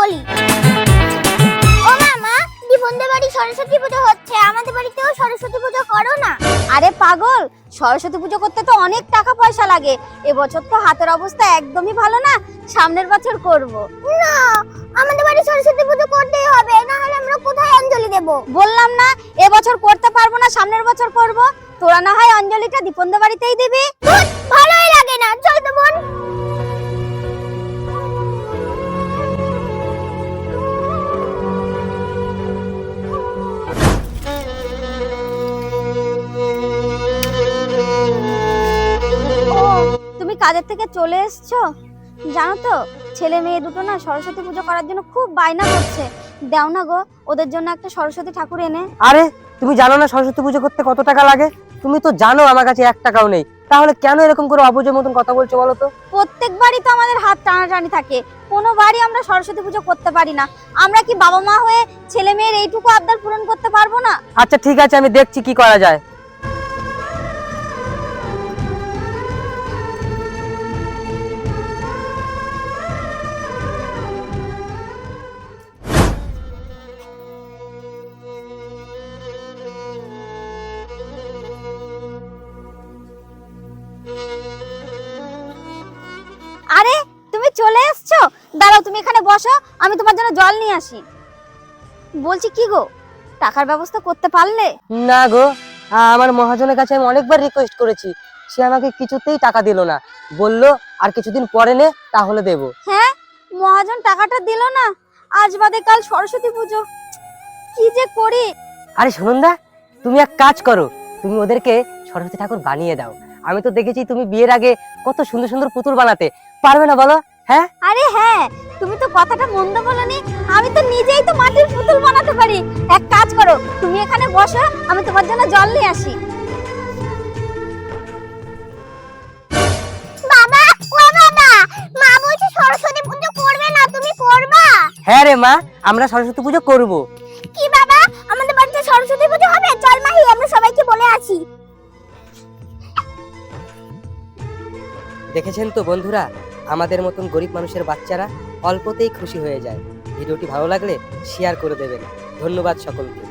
বলি। ও মামা, দীপনদের বাড়ি সরস্বতী পুজো হচ্ছে, আমাদের বাড়িতেও সরস্বতী পুজো করো না। আরে পাগল, সরস্বতী পুজো করতে তো অনেক টাকা পয়সা লাগে। এবছর তো হাতের অবস্থা একদমই ভালো না, সামনের বছর করব। না, আমাদের বাড়ি সরস্বতী পুজো করতেই হবে, না হলে আমরা কোথায় অঞ্জলি দেব? বললাম না এবছর করতে পারবো না, সামনের বছর করব। তোরা না হয় অঞ্জলিটা দীপনদের বাড়িতেই দিবি। ধুৎ, ভালোই লাগে না, চল তো বোন। ও, তুমি কাজের থেকে চলে এসছো? জানো তো, ছেলে মেয়ে দুটো না সরস্বতী পুজো করার জন্য খুব বায়না করছে। দাও না গো ওদের জন্য একটা সরস্বতী ঠাকুর এনে। আরে তুমি জানো না সরস্বতী পুজো করতে কত টাকা লাগে? তুমি তো জানো আমার কাছে 1 টাকাও নেই, তাহলে কেন এরকম করে অবুঝের মতন কথা বলছো বলো তো? প্রত্যেকবারই তো আমাদের হাত টানাটানি থাকে, কোনো বাড়ি আমরা সরস্বতী পুজো করতে পারি না। আমরা কি বাবা মা হয়ে ছেলে মেয়ের এইটুকু আবদার পূরণ করতে পারবো না? আচ্ছা ঠিক আছে, আমি দেখছি কি করা যায়। আরে তুমি চলে এসছো, দাঁড়াও তুমি এখানে বসো, আমি তোমার জন্য জল নিয়ে আসি। বলছি কি গো, টাকার ব্যবস্থা করতে পারলে? না গো, আমার মহাজনের কাছে আমি অনেকবার রিকোয়েস্ট করেছি, সে আমাকে কিছুতেই টাকা দিল না। বললো আর কিছুদিন পরে নে, তাহলে দেবো। হ্যাঁ, মহাজন টাকাটা দিল না। আজ বাদে কাল সরস্বতী পুজো, কি যে করি। আরে সুনন্দা, তুমি এক কাজ করো, তুমি ওদেরকে সরস্বতী ঠাকুর বানিয়ে দাও। আমি তো দেখেছি তুমি বিয়ের আগে কত সুন্দর সুন্দর পুতুল বানাতে, পারবে না বলো? হ্যাঁ আরে হ্যাঁ, তুমি তো কথাটা মন্দ বলনি, আমি তো নিজেই তো মাটির পুতুল বানাতে পারি। এক কাজ করো, তুমি এখানে বসো, আমি তোমার জন্য জল নিয়ে আসি। বাবা, ও বাবা, মা বলছে সরস্বতী পুজো করবে না, তুমি করবা? হ্যাঁ রে মা, আমরা সরস্বতী পুজো করব। কি বাবা, আমাদের বাড়িতে সরস্বতী পুজো হবে? চল মাহি, আমরা সবাইকে বলে আসি। দেখেছেন তো বন্ধুরা, আমাদের মতন গরিব মানুষের বাচ্চারা অল্পতেই খুশি হয়ে যায়। ভিডিওটি ভালো লাগলে শেয়ার করে দেবেন। ধন্যবাদ সকলকে।